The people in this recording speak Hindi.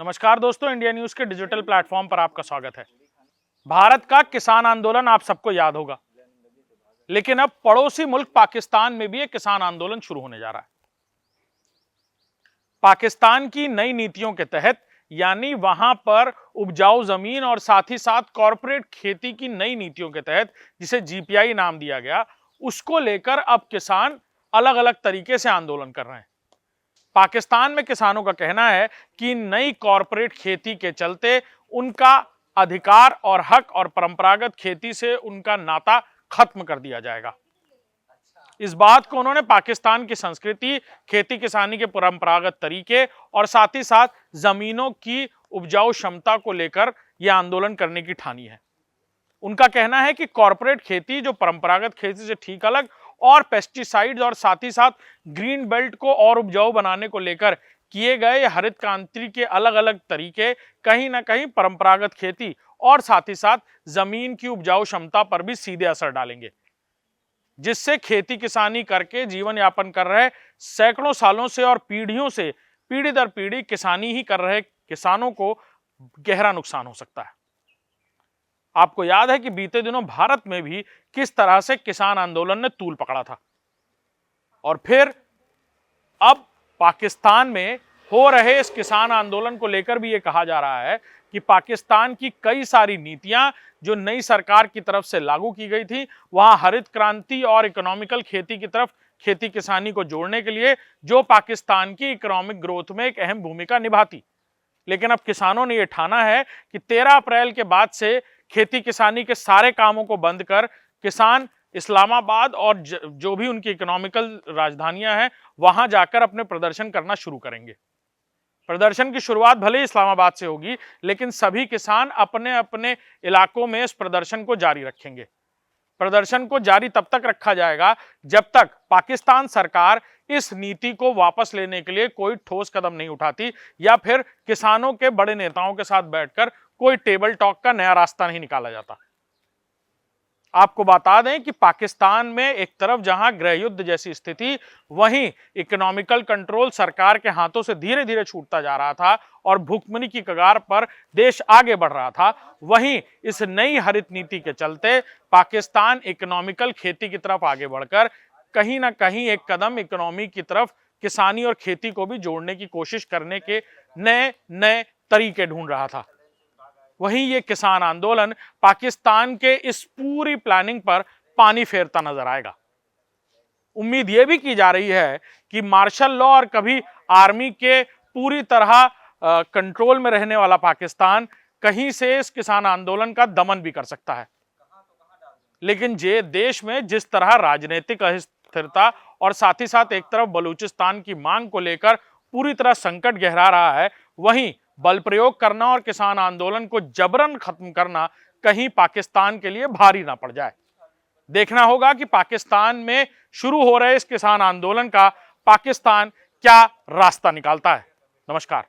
नमस्कार दोस्तों, इंडिया न्यूज के डिजिटल प्लेटफॉर्म पर आपका स्वागत है। भारत का किसान आंदोलन आप सबको याद होगा, लेकिन अब पड़ोसी मुल्क पाकिस्तान में भी एक किसान आंदोलन शुरू होने जा रहा है। पाकिस्तान की नई नीतियों के तहत, यानी वहां पर उपजाऊ जमीन और साथ ही साथ कॉरपोरेट खेती की नई नीतियों के तहत, जिसे जीपीआई नाम दिया गया, उसको लेकर अब किसान अलग अलग तरीके से आंदोलन कर रहे हैं। पाकिस्तान में किसानों का कहना है कि नई कॉरपोरेट खेती के चलते उनका अधिकार और हक और परंपरागत खेती से उनका नाता खत्म कर दिया जाएगा। इस बात को उन्होंने पाकिस्तान की संस्कृति, खेती किसानी के परंपरागत तरीके और साथ ही साथ जमीनों की उपजाऊ क्षमता को लेकर यह आंदोलन करने की ठानी है। उनका कहना है कि कॉरपोरेट खेती जो परंपरागत खेती से ठीक अलग और पेस्टिसाइड्स और साथ ही साथ ग्रीन बेल्ट को और उपजाऊ बनाने को लेकर किए गए हरित क्रांति के अलग अलग तरीके कहीं ना कहीं परंपरागत खेती और साथ ही साथ जमीन की उपजाऊ क्षमता पर भी सीधे असर डालेंगे, जिससे खेती किसानी करके जीवन यापन कर रहे सैकड़ों सालों से और पीढ़ियों से पीढ़ी दर पीढ़ी किसानी ही कर रहे किसानों को गहरा नुकसान हो सकता है। आपको याद है कि बीते दिनों भारत में भी किस तरह से किसान आंदोलन ने तूल पकड़ा था, और फिर अब पाकिस्तान में हो रहे इस किसान आंदोलन को लेकर भी यह कहा जा रहा है कि पाकिस्तान की कई सारी नीतियां जो नई सरकार की तरफ से लागू की गई थी, वहां हरित क्रांति और इकोनॉमिकल खेती की तरफ खेती किसानी को जोड़ने के लिए जो पाकिस्तान की इकोनॉमिक ग्रोथ में एक अहम भूमिका निभाती, लेकिन अब किसानों ने यह ठाना है कि 13 अप्रैल के बाद से खेती किसानी के सारे कामों को बंद कर किसान इस्लामाबाद और जो भी उनकी इकोनॉमिकल राजधानियां हैं वहां जाकर अपने प्रदर्शन करना शुरू करेंगे। प्रदर्शन की शुरुआत भले ही इस्लामाबाद से होगी, लेकिन सभी किसान अपने अपने इलाकों में इस प्रदर्शन को जारी रखेंगे। प्रदर्शन को जारी तब तक रखा जाएगा जब तक पाकिस्तान सरकार इस नीति को वापस लेने के लिए कोई ठोस कदम नहीं उठाती या फिर किसानों के बड़े नेताओं के साथ बैठकर कोई टेबल टॉक का नया रास्ता नहीं निकाला जाता। आपको बता दें कि पाकिस्तान में एक तरफ जहां गृह युद्ध जैसी स्थिति, वहीं इकोनॉमिकल कंट्रोल सरकार के हाथों से धीरे धीरे छूटता जा रहा था और भुखमरी की कगार पर देश आगे बढ़ रहा था, वहीं इस नई हरित नीति के चलते पाकिस्तान इकोनॉमिकल खेती की तरफ आगे बढ़कर कहीं ना कहीं एक कदम इकोनॉमी की तरफ किसानी और खेती को भी जोड़ने की कोशिश करने के नए नए तरीके ढूंढ रहा था। वहीं ये किसान आंदोलन पाकिस्तान के इस पूरी प्लानिंग पर पानी फेरता नजर आएगा। उम्मीद यह भी की जा रही है कि मार्शल लॉ और कभी आर्मी के पूरी तरह कंट्रोल में रहने वाला पाकिस्तान कहीं से इस किसान आंदोलन का दमन भी कर सकता है, लेकिन जे देश में जिस तरह राजनीतिक अस्थिरता और साथ ही साथ एक तरफ बलूचिस्तान की मांग को लेकर पूरी तरह संकट गहरा रहा है, वहीं बल प्रयोग करना और किसान आंदोलन को जबरन खत्म करना कहीं पाकिस्तान के लिए भारी ना पड़ जाए। देखना होगा कि पाकिस्तान में शुरू हो रहे इस किसान आंदोलन का पाकिस्तान क्या रास्ता निकालता है। नमस्कार।